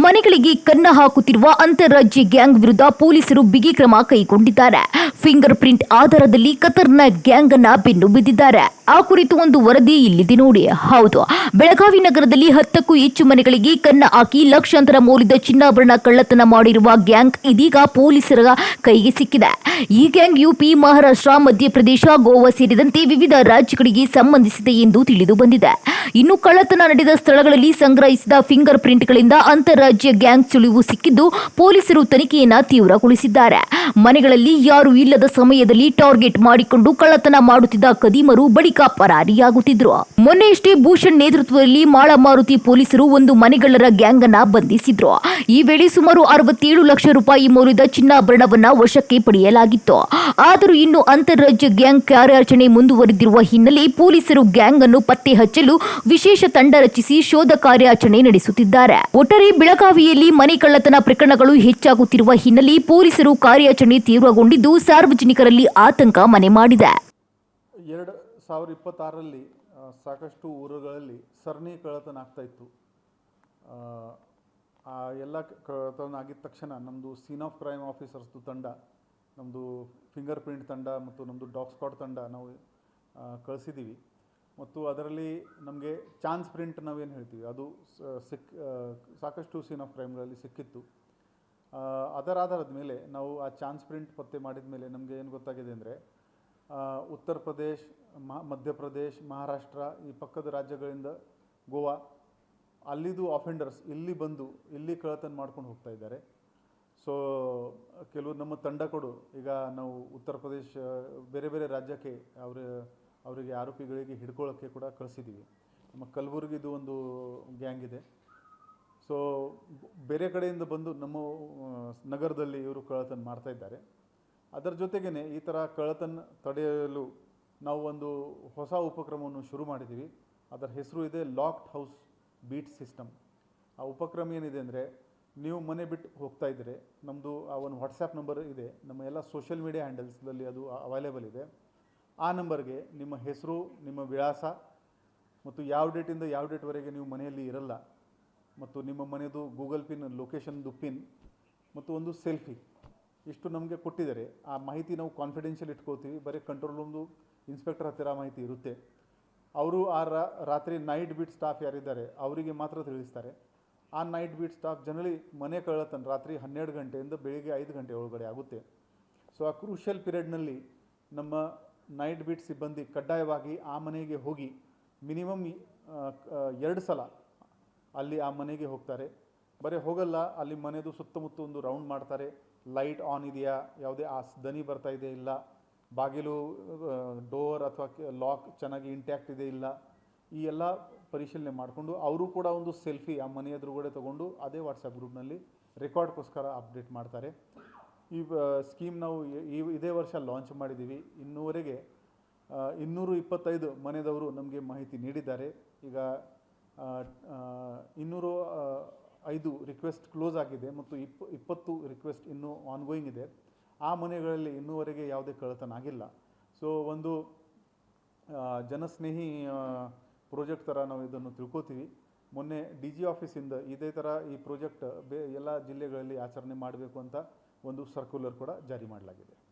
ಮನೆಗಳಿಗೆ ಕನ್ನ ಹಾಕುತ್ತಿರುವ ಅಂತಾರಾಜ್ಯ ಗ್ಯಾಂಗ್ ವಿರುದ್ಧ ಪೊಲೀಸರು ಬಿಗಿ ಕ್ರಮ ಕೈಗೊಂಡಿದ್ದಾರೆ. ಫಿಂಗರ್ ಪ್ರಿಂಟ್ ಆಧಾರದಲ್ಲಿ ಕತರ್ನ ಗ್ಯಾಂಗ್ ಅನ್ನ ಬೆನ್ನು ಬಿದ್ದಿದ್ದಾರೆ. ಆ ಕುರಿತು ಒಂದು ವರದಿ ಇಲ್ಲಿದೆ ನೋಡಿ. ಹೌದು, ಬೆಳಗಾವಿ ನಗರದಲ್ಲಿ 10ಕ್ಕೂ ಹೆಚ್ಚು ಮನೆಗಳಿಗೆ ಕನ್ನ ಹಾಕಿ ಲಕ್ಷಾಂತರ ಮೌಲ್ಯದ ಚಿನ್ನಾಭರಣ ಕಳ್ಳತನ ಮಾಡಿರುವ ಗ್ಯಾಂಗ್ ಇದೀಗ ಪೊಲೀಸರ ಕೈಗೆ ಸಿಕ್ಕಿದೆ. ಈ ಗ್ಯಾಂಗ್ ಯುಪಿ, ಮಹಾರಾಷ್ಟ್ರ, ಮಧ್ಯಪ್ರದೇಶ, ಗೋವಾ ಸೇರಿದಂತೆ ವಿವಿಧ ರಾಜ್ಯಗಳಿಗೆ ಸಂಬಂಧಿಸಿದೆ ಎಂದು ತಿಳಿದು ಬಂದಿದೆ. ಇನ್ನು ಕಳ್ಳತನ ನಡೆದ ಸ್ಥಳಗಳಲ್ಲಿ ಸಂಗ್ರಹಿಸಿದ ಫಿಂಗರ್ ಪ್ರಿಂಟ್ಗಳಿಂದ ಅಂತಾರಾಜ್ಯ ಗ್ಯಾಂಗ್ ಸುಳಿವು ಸಿಕ್ಕಿದ್ದು ಪೊಲೀಸರು ತನಿಖೆಯನ್ನ ತೀವ್ರಗೊಳಿಸಿದ್ದಾರೆ. ಮನೆಗಳಲ್ಲಿ ಯಾರೂ ಇಲ್ಲದ ಸಮಯದಲ್ಲಿ ಟಾರ್ಗೆಟ್ ಮಾಡಿಕೊಂಡು ಕಳ್ಳತನ ಮಾಡುತ್ತಿದ್ದ ಕದೀಮರು ಬಳಿಕ ಪರಾರಿಯಾಗುತ್ತಿದ್ರು. ಮೊನ್ನೆಯಷ್ಟೇ ಭೂಷಣ್ ನೇತೃತ್ವದಲ್ಲಿ ಮಾಳಮಾರುತಿ ಪೊಲೀಸರು ಒಂದು ಮನೆಗಳ್ಳರ ಗ್ಯಾಂಗ್ ಅನ್ನ ಬಂಧಿಸಿದ್ರು. ಈ ವೇಳೆ ಸುಮಾರು 67 ಲಕ್ಷ ರೂಪಾಯಿ ಮೌಲ್ಯದ ಚಿನ್ನಾಭರಣವನ್ನ ವಶಕ್ಕೆ ಪಡೆಯಲಾಗಿತ್ತು. ಆದರೂ ಇನ್ನು ಅಂತಾರಾಜ್ಯ ಗ್ಯಾಂಗ್ ಕಾರ್ಯಾಚರಣೆ ಮುಂದುವರೆದಿರುವ ಹಿನ್ನೆಲೆ ಪೊಲೀಸರು ಗ್ಯಾಂಗ್ ಅನ್ನು ಪತ್ತೆ ಹಚ್ಚಲು ವಿಶೇಷ ತಂಡ ರಚಿಸಿ ಶೋಧ ಕಾರ್ಯಾಚರಣೆ ನಡೆಸುತ್ತಿದ್ದಾರೆ. ಒಟ್ಟಾರೆ ಬೆಳಗಾವಿಯಲ್ಲಿ ಮನೆ ಕಳ್ಳತನ ಪ್ರಕರಣಗಳು ಹೆಚ್ಚಾಗುತ್ತಿರುವ ಹಿನ್ನೆಲೆ ಪೊಲೀಸರು ಕಾರ್ಯಾಚರಣೆ ತೀವ್ರಗೊಂಡಿದ್ದು ಸಾರ್ವಜನಿಕರಲ್ಲಿ ಆತಂಕ ಮನೆ ಮಾಡಿದೆ. 2026ರಲ್ಲಿ ಸಾಕಷ್ಟು ಊರುಗಳಲ್ಲಿ ಸರಣಿ ಕಳ್ಳತನ ಆಗ್ತಾ ಇತ್ತು. ಆ ಎಲ್ಲ ಕಳ್ಳತನ ಆಗಿದ ತಕ್ಷಣ ನಮ್ಮದು ಸೀನ್ ಆಫ್ ಕ್ರೈಮ್ ಆಫೀಸರ್ಸ್ದು ತಂಡ, ನಮ್ಮದು ಫಿಂಗರ್ ಪ್ರಿಂಟ್ ತಂಡ ಮತ್ತು ನಮ್ಮದು ಡಾಗ್ ಸ್ಕ್ವಾಡ್ ತಂಡ ನಾವು ಕಳಿಸಿದ್ದೀವಿ. ಮತ್ತು ಅದರಲ್ಲಿ ನಮಗೆ ಚಾನ್ಸ್ ಪ್ರಿಂಟ್ ನಾವೇನು ಹೇಳ್ತೀವಿ ಅದು ಸಾಕಷ್ಟು ಸೀನ್ ಆಫ್ ಕ್ರೈಮ್ಗಳಲ್ಲಿ ಸಿಕ್ಕಿತ್ತು. ಅದರ ಆಧಾರದ ಮೇಲೆ ನಾವು ಆ ಚಾನ್ಸ್ ಪ್ರಿಂಟ್ ಪತ್ತೆ ಮಾಡಿದ ಮೇಲೆ ನಮಗೆ ಏನು ಗೊತ್ತಾಗಿದೆ ಅಂದರೆ ಉತ್ತರ ಪ್ರದೇಶ್, ಮಧ್ಯಪ್ರದೇಶ್, ಮಹಾರಾಷ್ಟ್ರ, ಈ ಪಕ್ಕದ ರಾಜ್ಯಗಳಿಂದ ಗೋವಾ ಅಲ್ಲಿದು ಅಫೆಂಡರ್ಸ್ ಇಲ್ಲಿ ಕಳ್ಳತನ ಮಾಡ್ಕೊಂಡು ಹೋಗ್ತಾ ಇದ್ದಾರೆ. ಸೊ ಕೆಲವು ನಮ್ಮ ತಂಡಗಳು ಈಗ ನಾವು ಉತ್ತರ ಪ್ರದೇಶ ಬೇರೆ ಬೇರೆ ರಾಜ್ಯಕ್ಕೆ ಅವರಿಗೆ ಆರೋಪಿಗಳಿಗೆ ಹಿಡ್ಕೊಳ್ಳೋಕ್ಕೆ ಕೂಡ ಕಳಿಸಿದ್ದೀವಿ. ನಮ್ಮ ಕಲಬುರಗಿದು ಒಂದು ಗ್ಯಾಂಗ್ ಇದೆ. ಸೊ ಬೇರೆ ಕಡೆಯಿಂದ ಬಂದು ನಮ್ಮ ನಗರದಲ್ಲಿ ಇವರು ಕಳ್ಳತನ ಮಾಡ್ತಾ ಇದ್ದಾರೆ. ಅದರ ಜೊತೆಗೇ ಈ ಥರ ಕಳ್ಳತನ ತಡೆಯಲು ನಾವು ಒಂದು ಹೊಸ ಉಪಕ್ರಮವನ್ನು ಶುರು ಮಾಡಿದ್ದೀವಿ. ಅದರ ಹೆಸರು ಇದೆ ಲಾಕ್ಡ್ ಹೌಸ್ ಬೀಟ್ ಸಿಸ್ಟಮ್. ಆ ಉಪಕ್ರಮ ಏನಿದೆ ಅಂದರೆ, ನೀವು ಮನೆ ಬಿಟ್ಟು ಹೋಗ್ತಾ ಇದ್ದರೆ ನಮ್ಮದು ಆ ಒಂದು ವಾಟ್ಸಪ್ ನಂಬರ್ ಇದೆ, ನಮ್ಮ ಎಲ್ಲ ಸೋಷಿಯಲ್ ಮೀಡಿಯಾ ಹ್ಯಾಂಡಲ್ಸ್ದಲ್ಲಿ ಅದು ಅವೈಲೇಬಲ್ ಇದೆ. ಆ ನಂಬರ್ಗೆ ನಿಮ್ಮ ಹೆಸರು, ನಿಮ್ಮ ವಿಳಾಸ ಮತ್ತು ಯಾವ ಡೇಟಿಂದ ಯಾವ ಡೇಟ್ವರೆಗೆ ನೀವು ಮನೆಯಲ್ಲಿ ಇರಲ್ಲ ಮತ್ತು ನಿಮ್ಮ ಮನೆಯದು ಗೂಗಲ್ ಪಿನ್ ಲೊಕೇಶನ್ದು ಪಿನ್ ಮತ್ತು ಒಂದು ಸೆಲ್ಫಿ ಇಷ್ಟು ನಮಗೆ ಕೊಟ್ಟಿದ್ದಾರೆ. ಆ ಮಾಹಿತಿ ನಾವು ಕಾನ್ಫಿಡೆನ್ಷಿಯಲ್ ಇಟ್ಕೋತೀವಿ. ಬರೀ ಕಂಟ್ರೋಲ್ ರೂಮ್ದು ಇನ್ಸ್ಪೆಕ್ಟರ್ ಹತ್ತಿರ ಮಾಹಿತಿ ಇರುತ್ತೆ. ಅವರು ಆ ರಾತ್ರಿ ನೈಟ್ ಬೀಟ್ ಸ್ಟಾಫ್ ಯಾರಿದ್ದಾರೆ ಅವರಿಗೆ ಮಾತ್ರ ತಿಳಿಸ್ತಾರೆ. ಆ ನೈಟ್ ಬೀಟ್ ಸ್ಟಾಫ್ ಜನರಲಿ ಮನೆ ಕಳ್ಳತನ ರಾತ್ರಿ 12 ಗಂಟೆಯಿಂದ ಬೆಳಿಗ್ಗೆ 5 ಗಂಟೆ ಒಳಗಡೆ ಆಗುತ್ತೆ. ಸೊ ಆ ಕ್ರೂಷಿಯಲ್ ಪೀರಿಯಡ್ನಲ್ಲಿ ನಮ್ಮ ನೈಟ್ ಬೀಟ್ ಸಿಬ್ಬಂದಿ ಕಡ್ಡಾಯವಾಗಿ ಆ ಮನೆಗೆ ಹೋಗಿ ಮಿನಿಮಮ್ 2 ಸಲ ಅಲ್ಲಿ ಆ ಮನೆಗೆ ಹೋಗ್ತಾರೆ. ಬರೀ ಹೋಗಲ್ಲ, ಅಲ್ಲಿ ಮನೆದು ಸುತ್ತಮುತ್ತ ಒಂದು ರೌಂಡ್ ಮಾಡ್ತಾರೆ. ಲೈಟ್ ಆನ್ ಇದೆಯಾ, ಯಾವುದೇ ಆ ದನಿ ಬರ್ತಾ ಇದೆ ಇಲ್ಲ, ಬಾಗಿಲು ಡೋರ್ ಅಥವಾ ಲಾಕ್ ಚೆನ್ನಾಗಿ ಇಂಟ್ಯಾಕ್ಟ್ ಇದೆ ಇಲ್ಲ, ಈ ಎಲ್ಲ ಪರಿಶೀಲನೆ ಮಾಡಿಕೊಂಡು ಅವರು ಕೂಡ ಒಂದು ಸೆಲ್ಫಿ ಆ ಮನೆ ಎದುರುಗಡೆ ತೊಗೊಂಡು ಅದೇ ವಾಟ್ಸಪ್ ಗ್ರೂಪ್ನಲ್ಲಿ ರೆಕಾರ್ಡ್ಗೋಸ್ಕರ ಅಪ್ಡೇಟ್ ಮಾಡ್ತಾರೆ. ಈ ಸ್ಕೀಮ್ ನಾವು ಇದೇ ವರ್ಷ ಲಾಂಚ್ ಮಾಡಿದ್ದೀವಿ. ಇನ್ನೂವರೆಗೆ 225 ಮನೆದವರು ನಮಗೆ ಮಾಹಿತಿ ನೀಡಿದ್ದಾರೆ. ಈಗ 205 ರಿಕ್ವೆಸ್ಟ್ ಕ್ಲೋಸ್ ಆಗಿದೆ ಮತ್ತು 20 ರಿಕ್ವೆಸ್ಟ್ ಇನ್ನೂ ಆನ್ಗೋಯಿಂಗ್ ಇದೆ. ಆ ಮನೆಗಳಲ್ಲಿ ಇನ್ನೂವರೆಗೆ ಯಾವುದೇ ಕಳ್ಳತನ ಆಗಿಲ್ಲ. ಸೊ ಒಂದು ಜನಸ್ನೇಹಿ ಪ್ರಾಜೆಕ್ಟ್ ಥರ ನಾವು ಇದನ್ನು ತಿಳ್ಕೊತೀವಿ. ಮೊನ್ನೆ DG ಆಫೀಸಿಂದ ಇದೇ ಥರ ಈ ಪ್ರಾಜೆಕ್ಟ್ ಎಲ್ಲ ಜಿಲ್ಲೆಗಳಲ್ಲಿ ಆಚರಣೆ ಮಾಡಬೇಕು ಅಂತ ಒಂದು ಸರ್ಕ್ಯುಲರ್ ಕೂಡ ಜಾರಿ ಮಾಡಲಾಗಿದೆ.